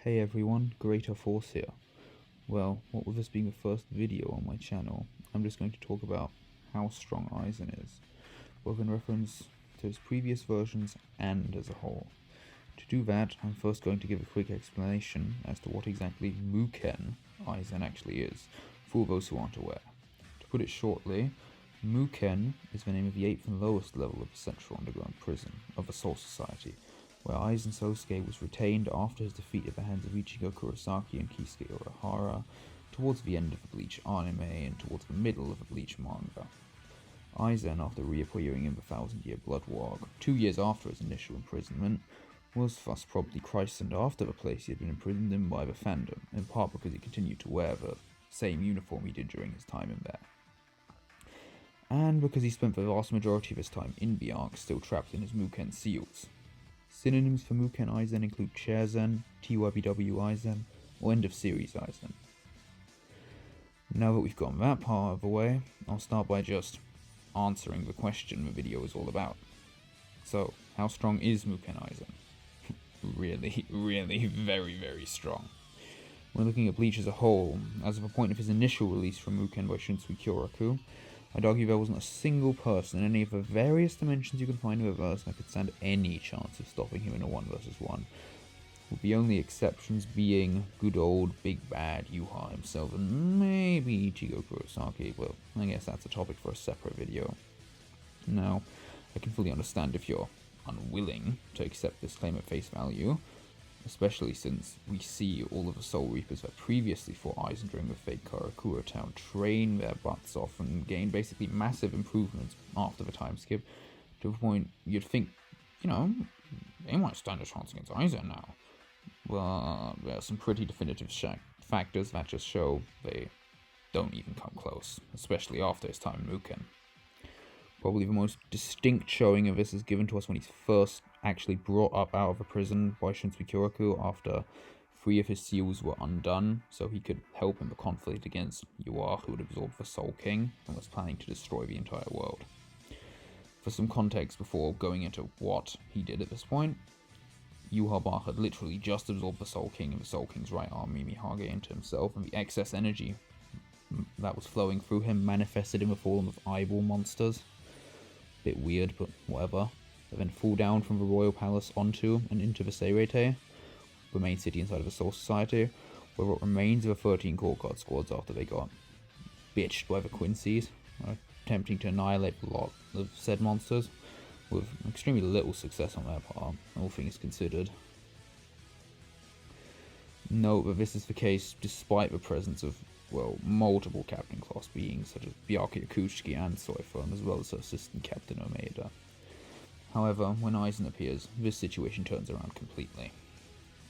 Hey everyone, Greater Force here. Well, what with this being the first video on my channel, I'm just going to talk about how strong Aizen is, both in reference to his previous versions and as a whole. To do that, I'm first going to give a quick explanation as to what exactly Muken Aizen actually is, for those who aren't aware. To put it shortly, Muken is the name of the 8th and lowest level of the Central Underground Prison of the Soul Society, where Aizen Sosuke was retained after his defeat at the hands of Ichigo Kurosaki and Kisuke Urahara, towards the end of the Bleach anime and towards the middle of the Bleach manga. Aizen, after reappearing in the Thousand Year Blood War, 2 years after his initial imprisonment, was thus probably christened after the place he had been imprisoned in by the fandom, in part because he continued to wear the same uniform he did during his time in there. And because he spent the vast majority of his time in the arc still trapped in his Muken seals. Synonyms for Muken Aizen include Chairzen, TYBW Aizen, or End of Series Aizen. Now that we've gotten that part out of the way, I'll start by just answering the question the video is all about. So, how strong is Muken Aizen? Really, very, very strong. When looking at Bleach as a whole, as of the point of his initial release from Muken by Shunsui Kyoraku, I'd argue there wasn't a single person in any of the various dimensions you can find in the verse that could stand any chance of stopping him in a 1 vs 1, with the only exceptions being good old big bad Yuha himself and maybe Ichigo Kurosaki, but I guess that's a topic for a separate video. Now, I can fully understand if you're unwilling to accept this claim at face value, especially since we see all of the Soul Reapers that previously fought Aizen during the fake Karakura town train their butts off and gain basically massive improvements after the time skip, to the point you'd think, they might stand a chance against Aizen now. But there are some pretty definitive factors that just show they don't even come close, especially after his time in Muken. Probably the most distinct showing of this is given to us when he's first actually brought up out of the prison by Shunsui Kyoraku after 3 of his seals were undone, so he could help in the conflict against Yuar, who had absorbed the Soul King and was planning to destroy the entire world. For some context before going into what he did at this point, Yuha had literally just absorbed the Soul King and the Soul King's right arm Mimihage into himself, and the excess energy that was flowing through him manifested in the form of eyeball monsters. Bit weird, but whatever. They then fall down from the royal palace onto and into the Seirete, the main city inside of the Soul Society, where what remains of the 13 core guard squads after they got bitched by the Quincy's, attempting to annihilate a lot of said monsters, with extremely little success on their part, all things considered. Note that this is the case despite the presence of, multiple Captain Class beings such as Byakuya Kuchiki and Soifun, as well as Assistant Captain Omeda. However, when Aizen appears, this situation turns around completely.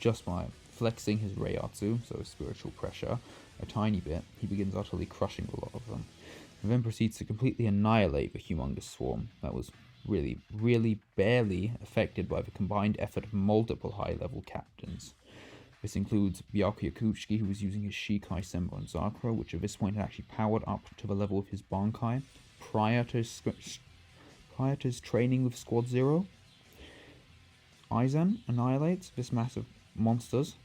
Just by flexing his Reiatsu, so his spiritual pressure, a tiny bit, he begins utterly crushing a lot of them, and then proceeds to completely annihilate the humongous swarm that was really barely affected by the combined effort of multiple high-level captains. This includes Byakuya Kuchiki, who was using his Shikai Senbon Zakura, which at this point had actually powered up to the level of his Bankai prior to his training with Squad Zero. Aizen annihilates this massive monsters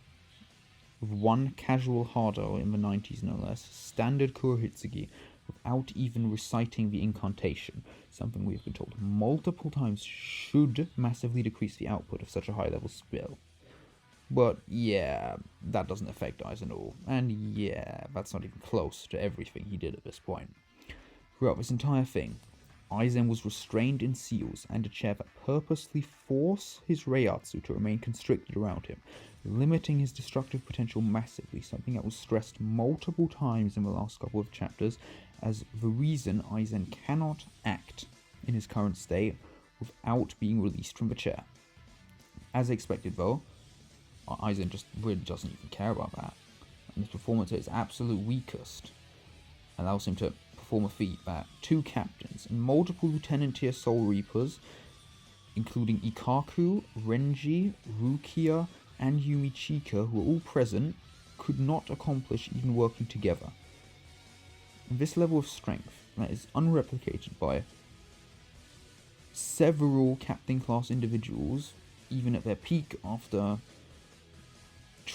with 1 casual Hardo in the 90s no less, standard Kurohitsugi, without even reciting the incantation, something we have been told multiple times should massively decrease the output of such a high-level spell. But yeah, that doesn't affect Aizen at all, and yeah, that's not even close to everything he did at this point. Throughout this entire thing, Aizen was restrained in seals and a chair that purposely force his Reiatsu to remain constricted around him, limiting his destructive potential massively, something that was stressed multiple times in the last couple of chapters as the reason Aizen cannot act in his current state without being released from the chair. As expected though, Aizen just really doesn't even care about that, and his performance at his absolute weakest allows him to perform a feat that 2 captains and multiple lieutenant tier Soul Reapers, including Ikaku, Renji, Rukia, and Yumichika, who were all present, could not accomplish even working together. And this level of strength that is unreplicated by several captain class individuals, even at their peak after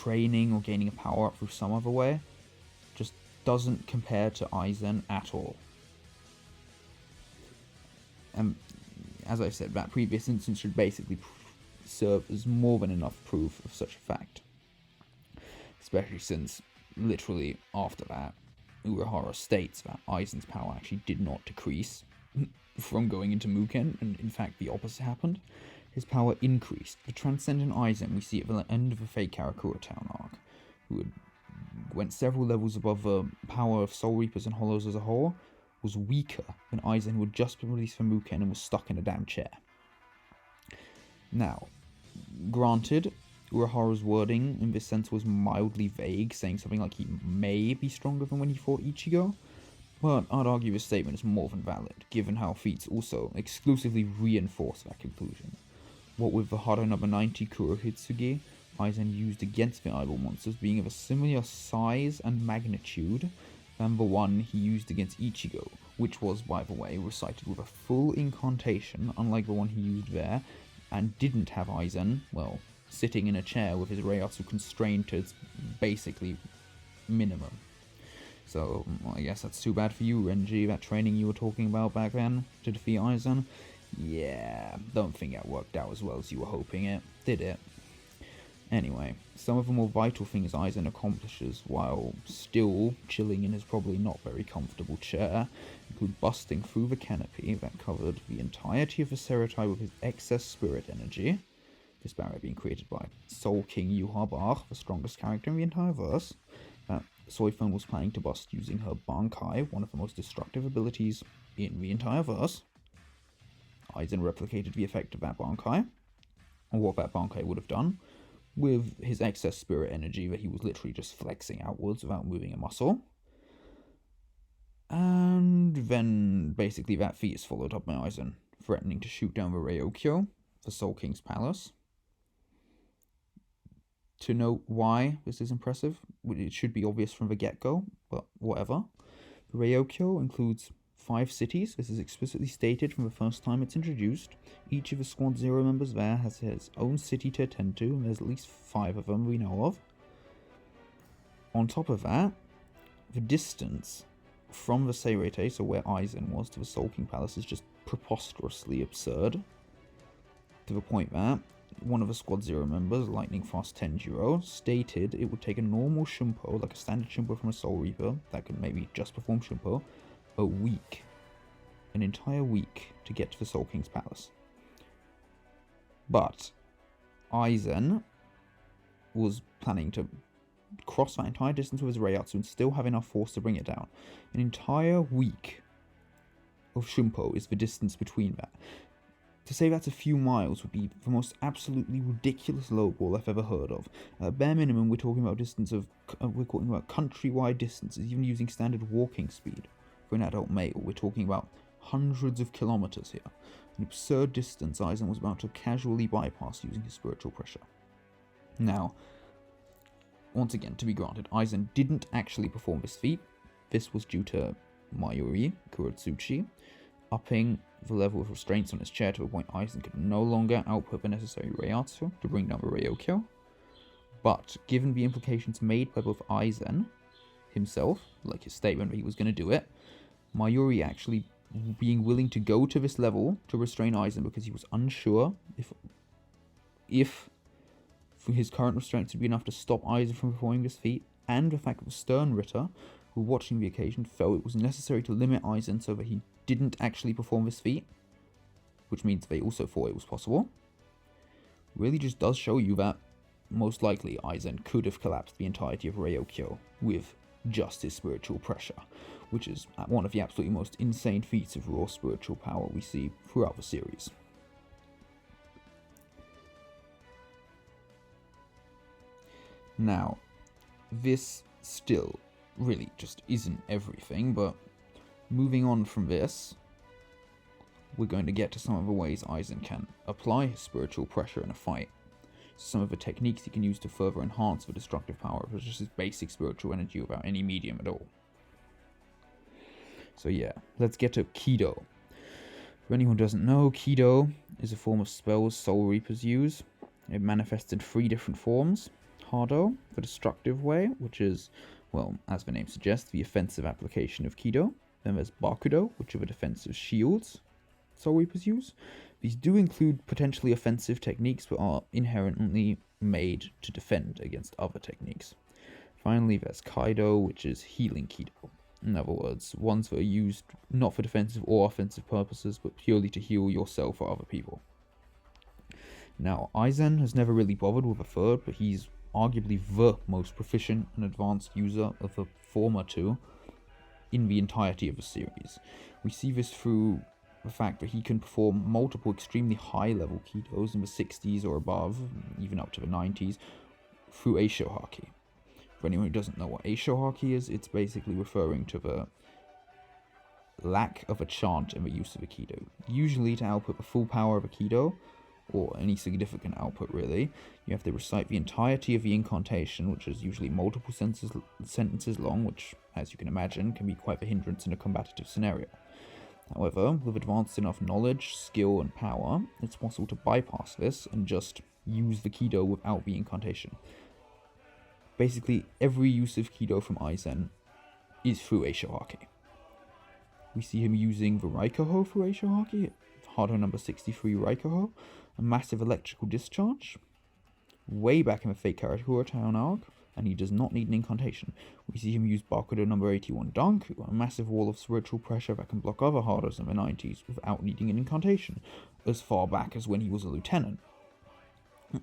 training or gaining a power up through some other way, just doesn't compare to Aizen at all. And as I said, that previous instance should basically serve as more than enough proof of such a fact. Especially since, literally after that, Urahara states that Aizen's power actually did not decrease from going into Muken, and in fact the opposite happened. His power increased. The transcendent Aizen we see at the end of the Fate Karakura Town arc, who had went several levels above the power of Soul Reapers and Hollows as a whole, was weaker than Aizen, who had just been released from Muken and was stuck in a damn chair. Now, granted, Urahara's wording in this sense was mildly vague, saying something like he may be stronger than when he fought Ichigo, but I'd argue this statement is more than valid, given how feats also exclusively reinforce that conclusion. What with the Hado number 90 Kurohitsugi, Aizen used against the eyeball monsters being of a similar size and magnitude than the one he used against Ichigo, which was, by the way, recited with a full incantation, unlike the one he used there, and didn't have Aizen, well, sitting in a chair with his Reiatsu constrained to its basically minimum. So, I guess that's too bad for you, Renji, that training you were talking about back then to defeat Aizen. Yeah, don't think that worked out as well as you were hoping it, did it? Anyway, some of the more vital things Aizen accomplishes while still chilling in his probably not very comfortable chair include busting through the canopy that covered the entirety of the Seratai with his excess spirit energy, this barrier being created by Soul King Yuha, the strongest character in the entire verse, that Soifun was planning to bust using her Bankai, one of the most destructive abilities in the entire verse. Aizen replicated the effect of that Bankai, or what that Bankai would have done, with his excess spirit energy that he was literally just flexing outwards without moving a muscle. And then basically that feat is followed up by Aizen threatening to shoot down the Ryokyo, the Soul King's palace. To note why this is impressive, it should be obvious from the get-go, but whatever. The Ryokyo includes 5 cities. This is explicitly stated from the first time it's introduced. Each of the Squad Zero members there has his own city to attend to, and there's at least 5 of them we know of. On top of that, the distance from the Seirete, so where Aizen was, to the Soul King Palace is just preposterously absurd. To the point that one of the Squad Zero members, Lightning Fast Tenjiro, stated it would take a normal Shunpo, like a standard Shunpo from a Soul Reaper, that could maybe just perform Shunpo, a week. An entire week to get to the Soul King's Palace. But Aizen was planning to cross that entire distance with his Reiatsu and still have enough force to bring it down. An entire week of Shunpo is the distance between that. To say that's a few miles would be the most absolutely ridiculous lowball I've ever heard of. At bare minimum, we're talking about countrywide distances, even using standard walking speed. For an adult male, we're talking about hundreds of kilometers here. An absurd distance Aizen was about to casually bypass using his spiritual pressure. Now, once again, to be granted, Aizen didn't actually perform this feat. This was due to Mayuri Kurotsuchi upping the level of restraints on his chair to a point Aizen could no longer output the necessary Reiatsu to bring down the Ryokyo. But, given the implications made by both Aizen himself, like his statement that he was going to do it, Mayuri actually being willing to go to this level to restrain Aizen because he was unsure if his current restraints would be enough to stop Aizen from performing this feat, and the fact that the Stern Ritter, who were watching the occasion, felt it was necessary to limit Aizen so that he didn't actually perform this feat, which means they also thought it was possible, really just does show you that most likely Aizen could have collapsed the entirety of Ryokyo with just his spiritual pressure, which is one of the absolutely most insane feats of raw spiritual power we see throughout the series. Now, this still really just isn't everything, but moving on from this, we're going to get to some of the ways Aizen can apply his spiritual pressure in a fight. Some of the techniques he can use to further enhance the destructive power of just his basic spiritual energy without any medium at all. So yeah, let's get to Kido. For anyone who doesn't know, Kido is a form of spells Soul Reapers use. It manifests in 3 different forms: Hado, the destructive way, which is, well, as the name suggests, the offensive application of Kido. Then there's Bakudo, which are the defensive shields Soul Reapers use. These do include potentially offensive techniques, but are inherently made to defend against other techniques. Finally, there's Kaido, which is healing Kido. In other words, ones that are used not for defensive or offensive purposes, but purely to heal yourself or other people. Now, Aizen has never really bothered with a third, but he's arguably the most proficient and advanced user of the former two in the entirety of the series. We see this through the fact that he can perform multiple extremely high level Kidos in the 60s or above, even up to the 90s, through Eisho Haki. For anyone who doesn't know what Eisho Haki is, it's basically referring to the lack of a chant in the use of a Kido. Usually to output the full power of a Kido, or any significant output really, you have to recite the entirety of the incantation, which is usually multiple sentences long, which, as you can imagine, can be quite a hindrance in a combative scenario. However, with advanced enough knowledge, skill, and power, it's possible to bypass this and just use the Kido without the incantation. Basically, every use of Kido from Aizen is through Eisho Haki. We see him using the Raikoho through Eisho Haki, Hado number 63 Raikoho, a massive electrical discharge, way back in the Fate Karakura Town arc, and he does not need an incantation. We see him use Bakudo number 81 Dunk, a massive wall of spiritual pressure that can block other Hados in the 90s without needing an incantation, as far back as when he was a lieutenant.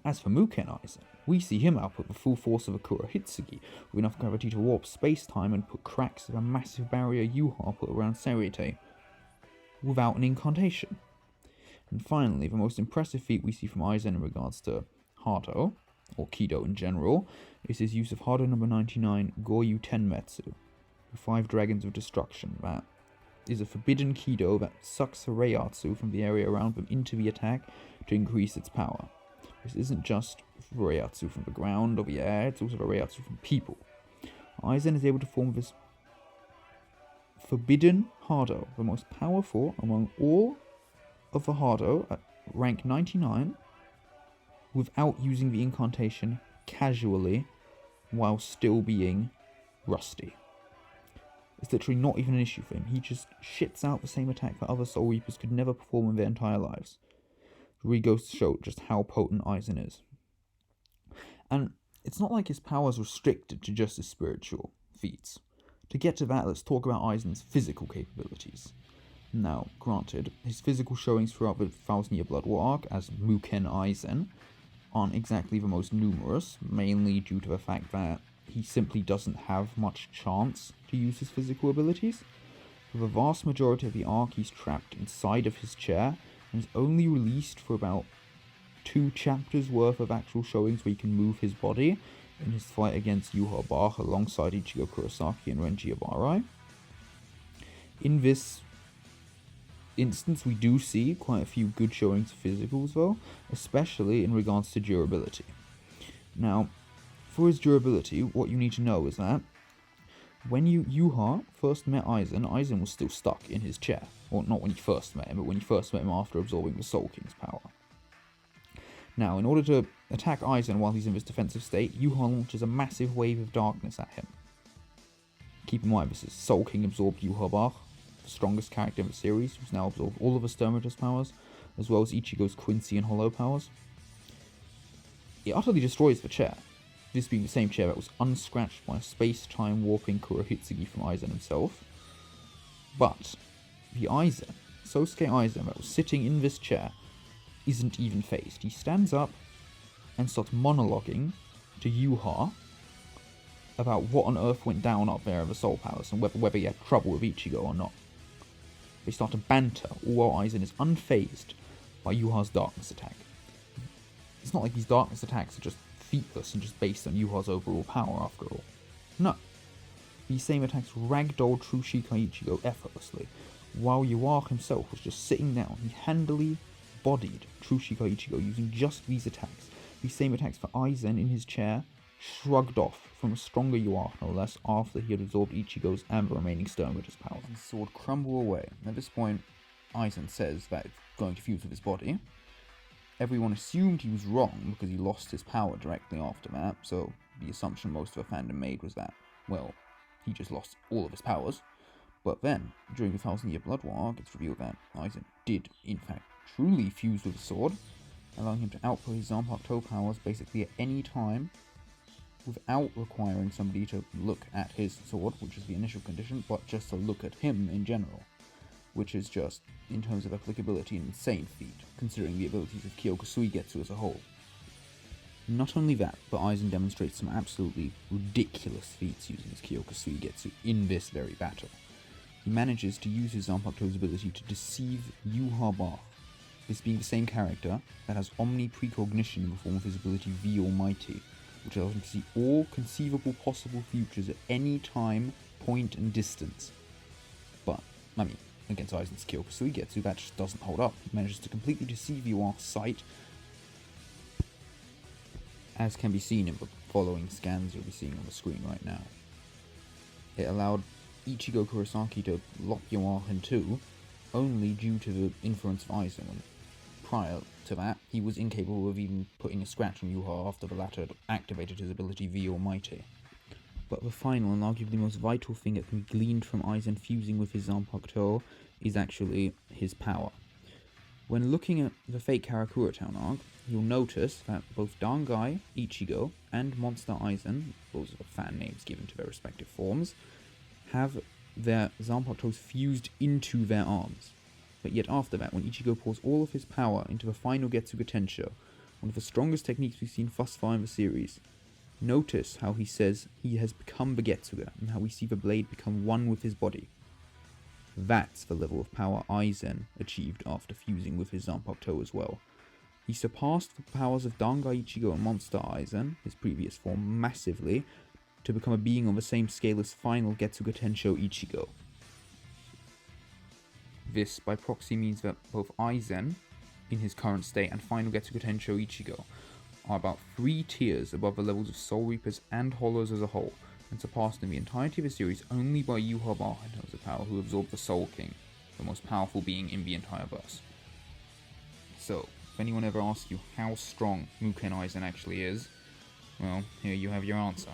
As for Muken Aizen, we see him output the full force of a Kurohitsugi with enough gravity to warp space-time and put cracks of a massive barrier Yuha put around Seriete without an incantation. And finally, the most impressive feat we see from Aizen in regards to Hado, or Kido in general, is his use of Hado number 99 Goryu Tenmetsu, the 5 Dragons of Destruction. That is a forbidden Kido that sucks a Reiatsu from the area around them into the attack to increase its power. This isn't just Reiatsu from the ground or the air, it's also the Reiatsu from people. Aizen is able to form this forbidden Hado, the most powerful among all of the Hado at rank 99, without using the incantation casually while still being rusty. It's literally not even an issue for him. He just shits out the same attack that other Soul Reapers could never perform in their entire lives. It really goes to show just how potent Aizen is. And it's not like his power is restricted to just his spiritual feats. To get to that, let's talk about Aizen's physical capabilities. Now, granted, his physical showings throughout the 1000-Year Blood War arc as Muken Aizen aren't exactly the most numerous, mainly due to the fact that he simply doesn't have much chance to use his physical abilities. For the vast majority of the arc, he's trapped inside of his chair, and is only released for about 2 chapters worth of actual showings where he can move his body in his fight against Yuha Bach alongside Ichigo Kurosaki and Renji Abarai. In this instance, we do see quite a few good showings of physicals though, especially in regards to durability. Now, for his durability, what you need to know is that when Yuha first met Aizen, Aizen was still stuck in his chair. Well, not when he first met him, but when he first met him after absorbing the Soul King's power. Now, in order to attack Aizen while he's in this defensive state, Yuha launches a massive wave of darkness at him. Keep in mind, this is Soul King absorbed Yuha Bach, the strongest character in the series, who's now absorbed all of the Sturmatus powers, as well as Ichigo's Quincy and Hollow powers. It utterly destroys the chair, this being the same chair that was unscratched by a space-time warping Kurohitsugi from Aizen himself. But the Aizen, Sosuke Aizen, that was sitting in this chair, isn't even phased. He stands up and starts monologuing to Yuha about what on earth went down up there at the Soul Palace and whether he had trouble with Ichigo or not. They start to banter, all while Aizen is unfazed by Yuha's darkness attack. It's not like these darkness attacks are just featless and just based on Yuha's overall power after all. No. These same attacks ragdolled True Shikai Ichigo effortlessly, while Yuha himself was just sitting down. He handily bodied True Shikai Ichigo using just these attacks. These same attacks for Aizen in his chair shrugged off from a stronger Yuha, no less, after he had absorbed Ichigo's and the remaining Sturmatus power. His sword crumble away. At this point, Aizen says that it's going to fuse with his body. everyone assumed he was wrong because he lost his power directly after that, so the assumption most of the fandom made was that, well, he just lost all of his powers. But then, during the Thousand Year Blood War arc, it's revealed that Aizen did, in fact, truly fuse with a sword, allowing him to output his Zanpakuto powers basically at any time, without requiring somebody to look at his sword, which is the initial condition, but just to look at him in general, which is just, in terms of applicability, an insane feat, considering the abilities of Kyoka Suigetsu as a whole. Not only that, but Aizen demonstrates some absolutely ridiculous feats using his Kyoka Suigetsu in this very battle. He manages to use his Zanpakuto's ability to deceive Yuha, this being the same character that has Omni Precognition in the form of his ability V Almighty, which allows him to see all conceivable possible futures at any time, point, and distance. But, I mean, against Aizen's Kyoka Suigetsu, that just doesn't hold up. He manages to completely deceive Yuha's sight, as can be seen in the following scans you'll be seeing on the screen right now. It allowed Ichigo Kurosaki to lock Yuha in two, only due to the influence of Aizen, when prior to that, he was incapable of even putting a scratch on Yuha after the latter had activated his ability V Almighty. But the final and arguably most vital thing that can be gleaned from Aizen fusing with his Zanpakuto is actually his power. When looking at the Fake Karakura Town arc, you'll notice that both Dangai, Ichigo, and Monster Aizen, those are the fan names given to their respective forms, have their Zanpakutos fused into their arms. But yet after that, when Ichigo pours all of his power into the final Getsuga Tensho, one of the strongest techniques we've seen thus far in the series, notice how he says he has become the Getsuga, and how we see the blade become one with his body. That's the level of power Aizen achieved after fusing with his Zanpakuto as well. He surpassed the powers of Dangai Ichigo and Monster Aizen, his previous form, massively, to become a being on the same scale as final Getsuga Tensho Ichigo. This, by proxy, means that both Aizen, in his current state, and final Getsuga Tensho Ichigo are about 3 tiers above the levels of Soul Reapers and Hollows as a whole, and surpassed in the entirety of the series only by Yuha in terms of power, who absorbed the Soul King, the most powerful being in the entire verse. So, if anyone ever asks you how strong Muken Aizen actually is, well, here you have your answer.